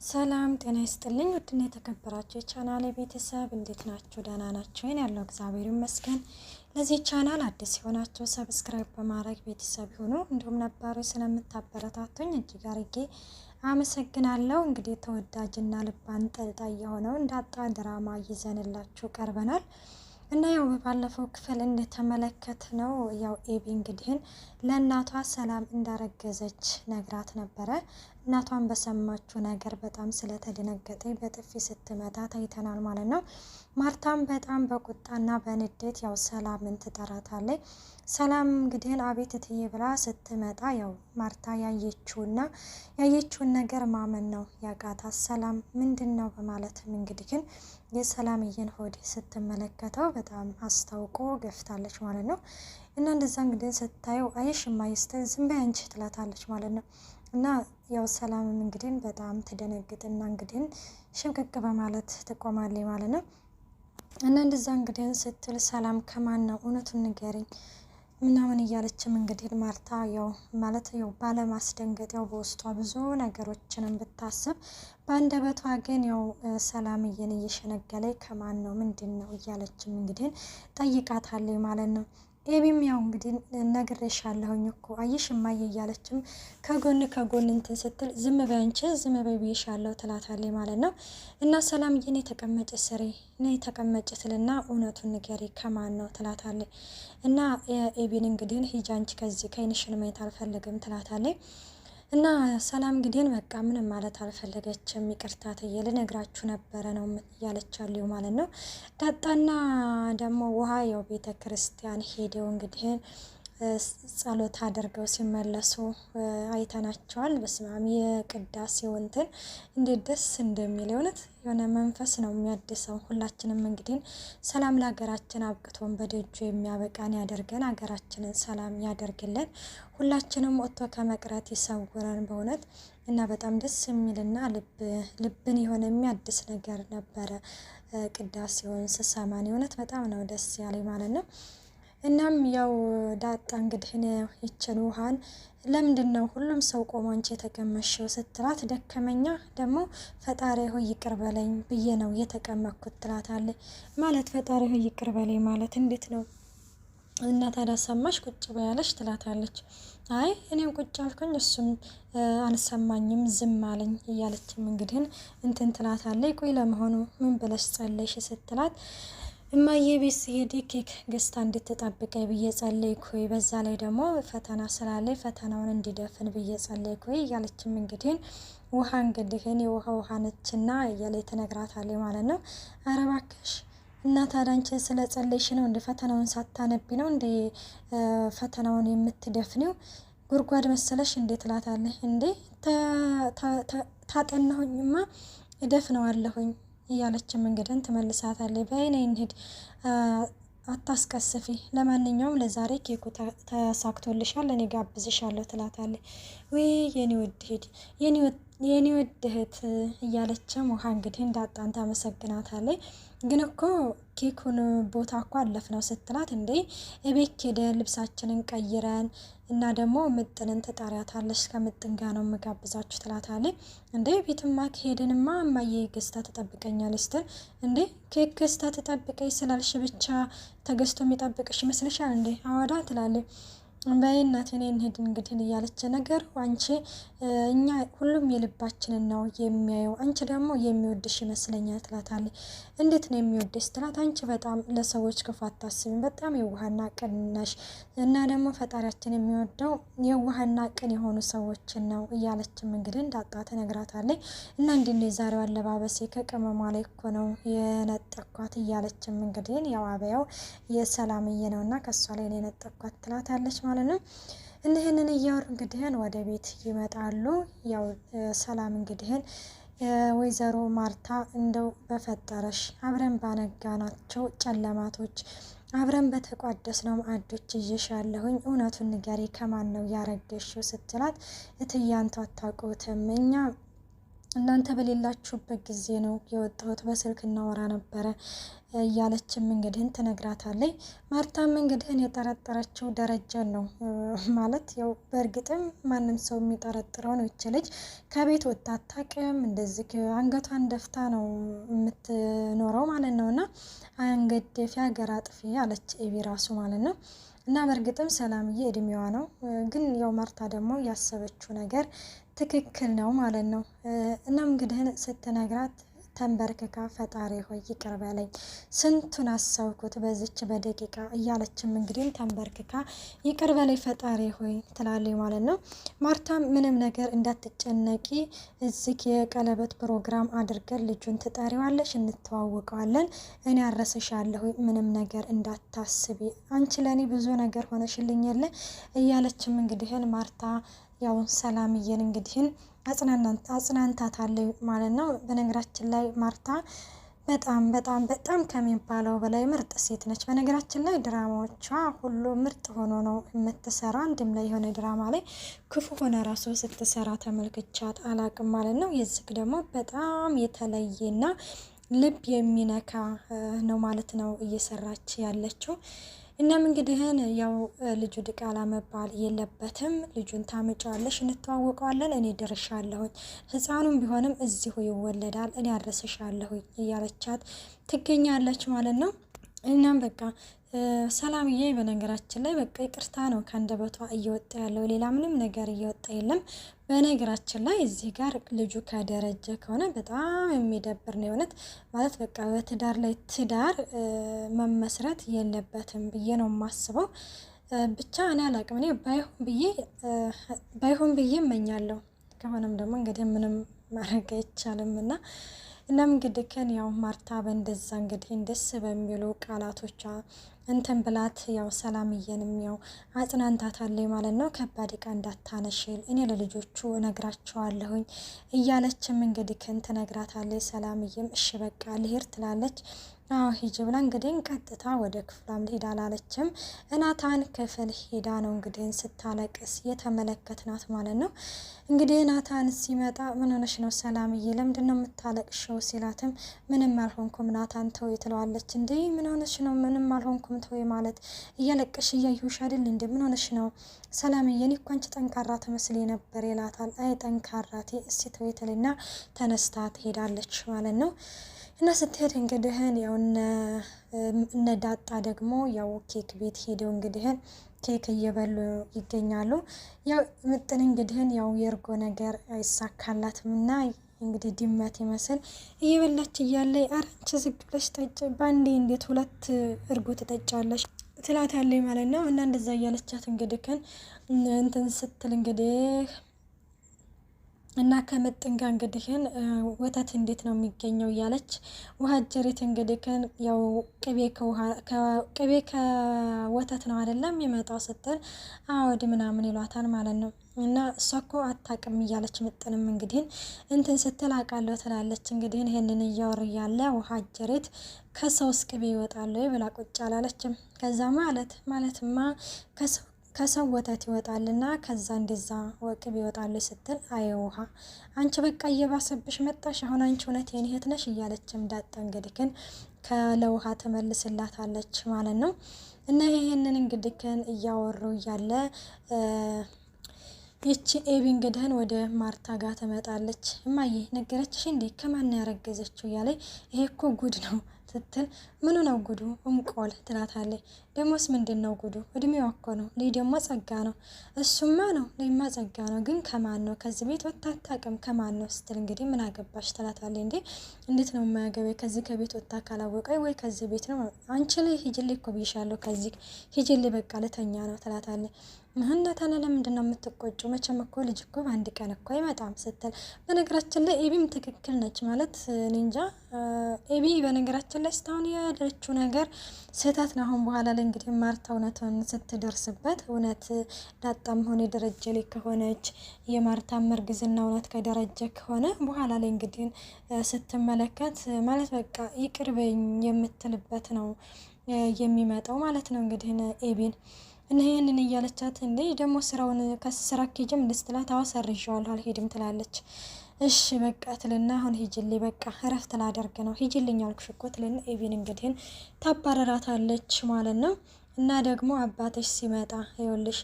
ሰላም ጤና ይስጥልኝ። ውድና የተከበራችሁ የቻናሌ ቤተሰብ እንዴት ናችሁ? ደህና ናችሁ? እኔ ያለው እግዚአብሔር ይመስገን። ለዚህ ቻናል አዲስ የሆናችሁ ሰብስክራይብ በማድረግ ቤተሰብ ይሁኑ። እንዲሁም ነባሮች ስለምታበረታቱኝ እጅግ አርጌ አመሰግናለሁ። እንግዲህ ተወዳጅና ልብ አንጠልጣይ የሆነው እንዳጣ ድራማ ይዘንላችሁ ቀርበናል እና ያው ባለፈው ክፍል እንደተመለከት ነው ያው ኤቢ እንግዲህ ለእናቷ ሰላም እንዳረገዘች ነግራት ነበረ። እናቷን በሰማችው ነገር በጣም ስለተደነገጠኝ በጥፊ ስትመታ ታይተናል ማለት ነው። ማርታም በጣም በቁጣና በንዴት ያው ሰላምን ትጠራታለች። ሰላም እንግዲህ አቤት እትዬ ብላ ስትመጣ ያው ማርታ ያየችውን ነገር ማመን ነው ያቃታት። ሰላም ምንድነው በማለትም እንግዲህ የሰላምዬን ሆድ ስትመለከተው በጣም አስታውቆ ገፍታለች ማለት ነው። እና እንደዛ እንግዲህ ስታየው አይሽ ማይስተ ዝም በይ አንቺ ትላታለች ማለት ነው። እና ያው ሰላምም እንግዲህ በጣም ትደነግጥና እንግዲህ ሽምቅቅ በማለት ትቆማለች ማለት ነው። እና እንደዛ እንግዲህ ስትል ሰላም ከማን ነው እውነቱን ንገሪኝ ምናምን እያለችም እንግዲህ ማርታ ያው ማለት ያው ባለማስደንገጥ ያው በውስጧ ብዙ ነገሮችንም ብታስብ በአንደበቷ ግን ያው ሰላምዬን እየሸነገለች ከማን ነው ምንድን ነው እያለችም እንግዲህ ጠይቃታለች ማለት ነው። ኤቢም ያው እንግዲህ ነግሬሻለሁኝ እኮ አየሽ እማዬ እያለችም ከጎን እንትን ስትል ዝም በይ አንቺ ዝም በይ ብዬሻለሁ ትላታለች ማለት ነው። እና ሰላምዬን የተቀመጨ ስሬ ነይ ተቀመጭ ትልና እውነቱን ንገሪ ከማን ነው ትላታለች። እና ኤቢን እንግዲህ ሂጂ አንቺ ከዚህ ከይንሽን ማየት አልፈልግም ትላታለች። እና ሰላም እንግዲህ በቃ ምንም ማለት አልፈለገችም። ይቅርታ ትዬ ልነግራችሁ ነበረ ነው እያለቻለሁ ማለት ነው። ዳጣና ደግሞ ውሃ ያው ቤተ ክርስቲያን ሄደው እንግዲህ ጸሎት አድርገው ሲመለሱ አይተናቸዋል። በስማም የቅዳሴው እንትን እንዴት ደስ እንደሚል እውነት የሆነ መንፈስ ነው የሚያድሰው። ሁላችንም እንግዲህ ሰላም ለሀገራችን አብቅቶን በደጁ የሚያበቃን ያደርገን፣ ሀገራችንን ሰላም ያደርግልን፣ ሁላችንም ወጥቶ ከመቅረት ይሰውረን በእውነት እና በጣም ደስ የሚልና ልብን የሆነ የሚያድስ ነገር ነበረ። ቅዳሴውን ስሰማን የእውነት በጣም ነው ደስ ያለኝ ማለት ነው። እናም ያው ዳጣ እንግዲህ ይችን ውሃን ለምንድን ነው ሁሉም ሰው ቆሞ አንቺ የተቀመሽው ስትላት ደከመኛ ደግሞ ፈጣሪ ሆይ ይቅር በለኝ ብዬ ነው የተቀመጥኩት ትላታለች። ማለት ፈጣሪ ሆይ ይቅር በለኝ ማለት እንዴት ነው? እና ታዲያ ሰማሽ ቁጭ በያለሽ ትላታለች። አይ እኔም ቁጭ አልኩኝ እሱም አልሰማኝም ዝም አለኝ እያለችም እንግዲህ እንትን ትላታለች። ቆይ ለመሆኑ ምን ብለሽ ጸለይሽ ስትላት እማዬ ቤት ስሄድ ኬክ ገዝታ እንድትጠብቀኝ ብዬ ጸለይኩ፣ በዛ ላይ ደግሞ ፈተና ስላለኝ ፈተናውን እንዲደፍን ብዬ ጸለይኩ እያለችም እንግዲህ ውሃ እንግዲህ የውሃ ነችና እያለች ትነግራታለች ማለት ነው። ኧረ እባክሽ እና ታዲያ አንቺ ስለ ጸለይሽ ነው እንደ ፈተናውን ሳታነቢ ነው እንደ ፈተናውን የምትደፍኒው? ጉድጓድ መሰለሽ እንዴ ትላታለች። እንዴ ታጠናሁኝማ እደፍነዋለሁኝ እያለችም እንግዲህ ትመልሳታለች። በይኔ እንሂድ አታስቀስፊ፣ ለማንኛውም ለዛሬ ኬኩ ተሳክቶልሻል እኔ ጋብዝሻለሁ ትላታለች። ወይ የኔ ውድ ሂድ የኔ ውድ እህት እያለችም ውሃ እንግዲህ እንዳጣን ታመሰግናታለች። ግን እኮ ኬኩን ቦታ እኮ አለፍ ነው ስትላት እንዴ እቤት ሄደን ልብሳችንን ቀይረን እና ደግሞ ምጥንን ትጠሪያታለች ከምጥን ጋር ነው የምጋብዛችሁ ትላታለች። እንዴ ቤትማ ከሄድንማ እማዬ ገዝታ ትጠብቀኛለች ስትል እንዴ ኬክ ገዝታ ትጠብቀኝ ስላልሽ ብቻ ተገዝቶ የሚጠብቅሽ ይመስልሻል እንዴ? አወዳ ትላለች። በእናቴ እኔ እንሂድ እንግዲህ እያለች ነገር አንቺ እኛ ሁሉም የልባችንን ነው የሚያየው፣ አንቺ ደግሞ የሚወድሽ ይመስለኛል ትላታለች። እንዴት ነው የሚወድሽ ስትላት አንቺ በጣም ለሰዎች ክፉ አታስቢም፣ በጣም የዋህና ቅን ነሽ እና ደግሞ ፈጣሪያችን የሚወደው የዋህና ቅን የሆኑ ሰዎችን ነው እያለችም እንግዲህ እንዳጣ ትነግራታለች። እና እንዲህ የዛሬው አለባበሴ ከቅመሟ ላይ እኮ ነው የነጠኳት እያለችም እንግዲህ ያው አበያው የሰላምዬ ነው እና ከሷ ላይ ነው የነጠኳት ትላታለች ማለት ነው። እነህንን እያወሩ እንግዲህ ወደ ቤት ይመጣሉ። ያው ሰላም እንግዲህ ወይዘሮ ማርታ እንደው በፈጠረሽ አብረን ባነጋናቸው ጨለማቶች አብረን በተቋደስነው ማዕዶች ይዤሻለሁኝ እውነቱን ንገሪ ከማን ነው ያረገሽው ስትላት እትዬ አንቱ አታውቁትም እኛ እናንተ በሌላችሁበት ጊዜ ነው የወጣሁት፣ በስልክ እናወራ ነበረ እያለችም እንግዲህን ትነግራታለች። ማርታም እንግዲህን የጠረጠረችው ደረጃን ነው ማለት ያው በእርግጥም ማንም ሰው የሚጠረጥረው ነው። ይች ልጅ ከቤት ወጣ አታውቅም፣ እንደዚህ አንገቷን ደፍታ ነው የምትኖረው ማለት ነው። እና አንገት ደፊ ሀገር አጥፊ አለች ኤቢ ራሱ ማለት ነው። እና በእርግጥም ሰላምዬ እድሜዋ ነው፣ ግን ያው ማርታ ደግሞ ያሰበችው ነገር ትክክል ነው ማለት ነው። እናም እንግዲህን ስትነግራት ተንበርክካ ፈጣሪ ሆይ ይቅር በለኝ ስንቱን አሰብኩት በዚች በደቂቃ እያለችም እንግዲህ ተንበርክካ ይቅር በለኝ ፈጣሪ ሆይ ትላለች ማለት ነው። ማርታም ምንም ነገር እንዳትጨነቂ እዚህ የቀለበት ፕሮግራም አድርገን ልጁን ትጠሪዋለሽ፣ እንተዋወቀዋለን፣ እኔ አረስሻለሁ፣ ምንም ነገር እንዳታስቢ፣ አንቺ ለእኔ ብዙ ነገር ሆነሽልኝ የለ እያለችም እንግዲህን ማርታ ያው ሰላምዬን እንግዲህን አጽናንታታለሁ ማለት ነው። በነገራችን ላይ ማርታ በጣም በጣም በጣም ከሚባለው በላይ ምርጥ ሴት ነች። በነገራችን ላይ ድራማዎቿ ሁሉ ምርጥ ሆኖ ነው የምትሰራ። አንድም ላይ የሆነ ድራማ ላይ ክፉ ሆነ ራሱ ስትሰራ ተመልክቻት አላቅም ማለት ነው። የዚህ ደግሞ በጣም የተለየና ልብ የሚነካ ነው ማለት ነው እየሰራች ያለችው። እናም እንግዲህን ያው ልጁ ድቃላ መባል የለበትም። ልጁን ታመጫለሽ፣ እንተዋወቀዋለን፣ እኔ ድርሻለሁኝ፣ ህፃኑም ቢሆንም እዚሁ ይወለዳል፣ እኔ አረስሻለሁኝ እያለቻት ትገኛለች ማለት ነው። እናም በቃ ሰላምዬ በነገራችን ላይ በቃ ይቅርታ ነው ከአንደበቷ እየወጣ ያለው፣ ሌላ ምንም ነገር እየወጣ የለም። በነገራችን ላይ እዚህ ጋር ልጁ ከደረጀ ከሆነ በጣም የሚደብር ነው የሆነት ማለት በቃ በትዳር ላይ ትዳር መመስረት የለበትም ብዬ ነው የማስበው። ብቻ እኔ አላቅም፣ እኔ ባይሆን ብዬ እመኛለሁ። ከሆነም ደግሞ እንግዲህ ምንም ማድረግ አይቻልም እና እናም እንግዲህ ከን ያው ማርታ በእንደዛ እንግዲህ ደስ በሚሉ ቃላቶቿ እንትን ብላት ያው ሰላምዬንም ያው አጽናንታታለች ማለት ነው። ከባድ ዕቃ እንዳታነሽል እኔ ለልጆቹ እነግራቸዋለሁኝ እያለችም እንግዲህ ከን ትነግራታለች። ሰላምዬም እሺ በቃ ልሄድ ትላለች። አዎ ሂጅ ብላ እንግዲህ ቀጥታ ወደ ክፍሏም ልሄድ አላለችም። ናታን ክፍል ሄዳ ነው እንግዲህ ስታለቅስ የተመለከትናት ማለት ነው። እንግዲህ ናታን ሲመጣ ምን ሆነሽ ነው ሰላምዬ ለምንድን ነው የምታለቅሽው ሲላትም ምንም አልሆንኩም ናታን ተው ትለዋለች። እንዴ ምን ሆነሽ ነው? ምንም አልሆንኩም ተው ማለት እያለቀሽ እያየሁሽ አይደል እንዴ ምን ሆነሽ ነው ሰላምዬ? እኔ እኮ አንቺ ጠንካራ ትመስሌ ነበር ይላታል። አይ ጠንካራቴ እስቲ ተው ትልና ተነስታ ትሄዳለች ማለት ነው። እና ስትሄድ እንግዲህን ያው እነ ዳጣ ደግሞ ያው ኬክ ቤት ሄደው እንግዲህን ኬክ እየበሉ ይገኛሉ። ያው ምጥን እንግዲህን ያው የእርጎ ነገር አይሳካላትም እና እንግዲህ ድመት ይመስል እየበላች እያለ አረንቺ ዝግ ብለሽ ጠጭ ባንዴ እንዴት ሁለት እርጎ ትጠጫለሽ ትላታለች ማለት ነው። እና እንደዛ እያለቻት እንግዲህ እንትን ስትል እንግዲህ እና ከምጥን ጋር እንግዲህን ወተት እንዴት ነው የሚገኘው እያለች ውሃ ጀሪት እንግዲህን ያው ቅቤ ከወተት ነው አይደለም የሚመጣው ስትል አወድ ምናምን ይሏታል ማለት ነው። እና እሷ እኮ አታውቅም እያለች ምጥንም እንግዲህን እንትን ስትል አውቃለሁ ትላለች። እንግዲህን ይሄንን እያወሩ እያለ ውሃ ጀሪት ከሰውስ ቅቤ ይወጣል ብላ ቁጭ አላለችም። ከዛ ማለትማ ከሰው ወተት ይወጣልና ከዛ እንደዛ ቅቤ ይወጣል ስትል አየውሃ አንቺ በቃ እየባሰብሽ መጣሽ፣ አሁን አንቺ እውነት የኔ እህት ነሽ እያለችም ዳጣ እንግዲህ ግን ከለውሃ ተመልስላታለች ማለት ነው። እና ይሄንን እንግዲህ ግን እያወሩ እያለ ይቺ ኤቢ እንግዲህን ወደ ማርታ ጋር ትመጣለች። እማዬ ነገረችሽ እንዴ ከማን ያረገዘችው እያለ ይሄ እኮ ጉድ ነው ስትል ምኑ ነው ጉዱ? እንቆል ትላታለች። ደሞስ ምንድን ነው ጉዱ? እድሜዋ እኮ ነው። ልይ ደግሞ ጸጋ ነው። እሱማ ነው ልይማ ጸጋ ነው፣ ግን ከማን ነው? ከዚህ ቤት ወጥታ አታውቅም ከማን ነው ስትል እንግዲህ ምን አገባሽ ትላታለች። እንዴ እንዴት ነው የማያገባኝ? ከዚህ ከቤት ወጥታ ካላወቀ ወይ ከዚህ ቤት ነው አንቺ ላይ ሂጅልኝ እኮ ብዬሻለሁ፣ ከዚህ ሂጅልኝ በቃ ልተኛ ነው ትላታለች። ምህነታለ ለምንድን ነው የምትቆጩ? መቼም እኮ ልጅ እኮ በአንድ ቀን እኮ አይመጣም ስትል በነገራችን ላይ ኤቢም ትክክል ነች ማለት ኒንጃ ኤቢ በነገራችን ላይ እስካሁን ያለችው ነገር ስህተት ነው። አሁን በኋላ ላይ እንግዲህ ማርታ እውነቱን ስትደርስበት እውነት ዳጣም ሆነ ደረጀ ላይ ከሆነች የማርታ እርግዝና እውነት ከደረጀ ከሆነ በኋላ ላይ እንግዲህ ስትመለከት ማለት በቃ ይቅርበኝ የምትልበት ነው የሚመጣው ማለት ነው። እንግዲህ ኤቢን እና ይሄንን እያለቻት እንዴ ደግሞ ስራውን ከስራ ከጀም ልስትላት አወሰርዣዋለሁ አልሄድም ትላለች። እሺ በቃ ትልና አሁን ሂጅልኝ በቃ እረፍት ላደርግ ነው ሂጅልኝ አልኩሽ እኮ ትልና ኤቢን እንግዲህ ታባረራታለች ማለት ነው። እና ደግሞ አባትሽ ሲመጣ ይኸውልሽ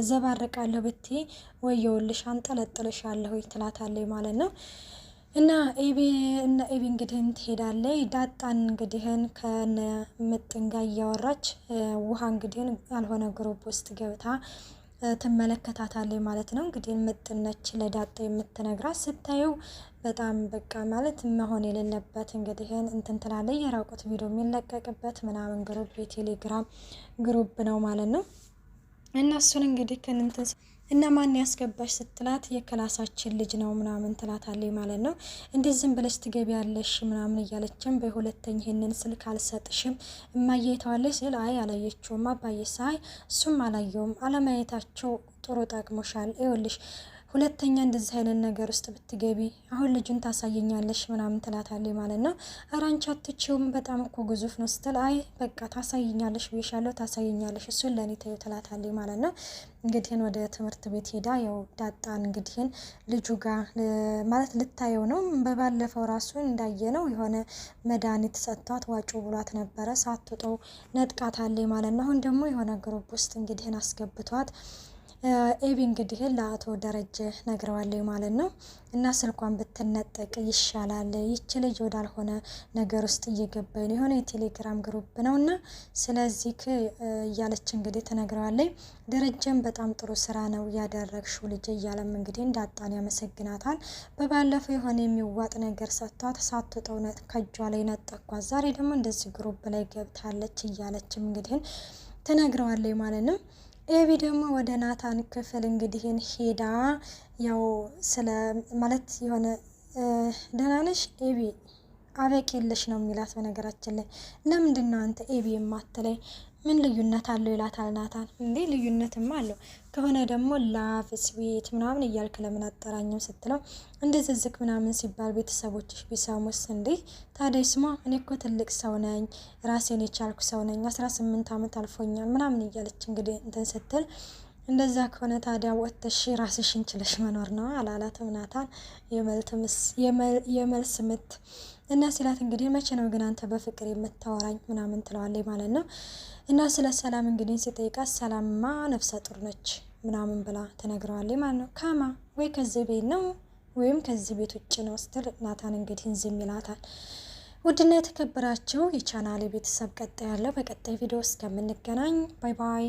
ዘባርቃለሁ ብትይ ወይ ይኸውልሽ አንጠለጥልሻለሁ ትላታለች ማለት ነው። እና ኤቢ እንግዲህ ትሄዳለች። ዳጣን እንግዲህ ከነ ምጥን ጋር እያወራች ውሃ እንግዲህ ያልሆነ ግሩፕ ውስጥ ገብታ ትመለከታታለች ማለት ነው። እንግዲህ ምጥነች ለዳጣ የምትነግራት ስታየው በጣም በቃ ማለት መሆን የሌለበት እንግዲህ እንትን ትላለች። የራቁት ቪዲዮ የሚለቀቅበት ምናምን ግሩፕ የቴሌግራም ግሩፕ ነው ማለት ነው። እና እሱን እንግዲህ ከእንትን እና ማን ያስገባሽ ስትላት የክላሳችን ልጅ ነው ምናምን ትላታለች ማለት ነው። እንዴት ዝም ብለሽ ትገቢያለሽ ምናምን እያለችም በሁለተኛ ይሄንን ስልክ አልሰጥሽም እማዬ ተዋለች ሲል አይ አላየችውም አባዬ ሳይ እሱም አላየውም አለማየታቸው ጥሩ ጠቅሞሻል ይኸውልሽ ሁለተኛ እንደዚህ አይነት ነገር ውስጥ ብትገቢ አሁን ልጁን ታሳየኛለሽ ምናምን ትላታለች ማለት ነው። ኧረ አንቺ አትችይውም በጣም እኮ ግዙፍ ነው ስትል አይ በቃ ታሳየኛለሽ ብዬሻለሁ ታሳየኛለሽ እሱን ለእኔ ተይው ትላታለች ማለት ነው። እንግዲህን ወደ ትምህርት ቤት ሄዳ ያው ዳጣን እንግዲህን ልጁ ጋር ማለት ልታየው ነው። በባለፈው ራሱ እንዳየ ነው የሆነ መድኃኒት ሰጥቷት ዋጩ ብሏት ነበረ ሳትውጠው ነጥቃታለች ማለት ነው። አሁን ደግሞ የሆነ ግሩፕ ውስጥ እንግዲህን አስገብቷት ኤቢ እንግዲህ ለአቶ ደረጀ ነግረዋለች ማለት ነው። እና ስልኳን ብትነጠቅ ይሻላል ይች ልጅ ወዳልሆነ ነገር ውስጥ እየገባኝ ነው የሆነ የቴሌግራም ግሩፕ ነው እና ስለዚህ እያለች እንግዲህ ትነግረዋለች። ደረጀም በጣም ጥሩ ስራ ነው ያደረግሽው ልጅ እያለም እንግዲህ እንዳጣን ያመሰግናታል። በባለፈው የሆነ የሚዋጥ ነገር ሰጥቷት ሳትውጠው ከእጇ ላይ ነጠቅኳት ዛሬ ደግሞ እንደዚህ ግሩፕ ላይ ገብታለች እያለችም እንግዲህ ትነግረዋለች ማለት ነው። ኤቢ ደግሞ ወደ ናታን ክፍል እንግዲህን ሄዳ ያው ስለ ማለት የሆነ ደህና ነሽ ኤቢ አበቂልሽ ነው የሚላት። በነገራችን ላይ ለምንድን ነው አንተ ኤቢ የማትለኝ ምን ልዩነት አለው ይላታል ናታን። እንዴ ልዩነትማ አለው ከሆነ ደግሞ ላቭ ስዊት ምናምን እያልክ ለምን አጠራኝም ስትለው እንደዚህ ዝቅ ምናምን ሲባል ቤተሰቦችሽ ቢሰሙስ እንዴ ታዲያ ስማ እኔ እኮ ትልቅ ሰው ነኝ ራሴን የቻልኩ ሰው ነኝ 18 ዓመት አልፎኛል ምናምን እያለች እንግዲህ እንትን ስትል እንደዛ ከሆነ ታዲያ ወጥተሽ ራስሽን ችለሽ መኖር ነው አላላትም ናታን የመልስ ምት እና ሲላት እንግዲህ መቼ ነው ግን አንተ በፍቅር የምታወራኝ ምናምን ትለዋለች ማለት ነው። እና ስለ ሰላም እንግዲህ ሲጠይቃት ሰላምማ ነፍሰ ጡር ነች ምናምን ብላ ትነግረዋለች ማለት ነው። ካማ ወይ ከዚህ ቤት ነው ወይም ከዚህ ቤት ውጭ ነው ስትል ናታን እንግዲህ ዝም ይላታል። ውድና የተከበራችሁ የቻናሌ ቤተሰብ ቀጣይ ያለው በቀጣይ ቪዲዮ እስከምንገናኝ ባይ ባይ።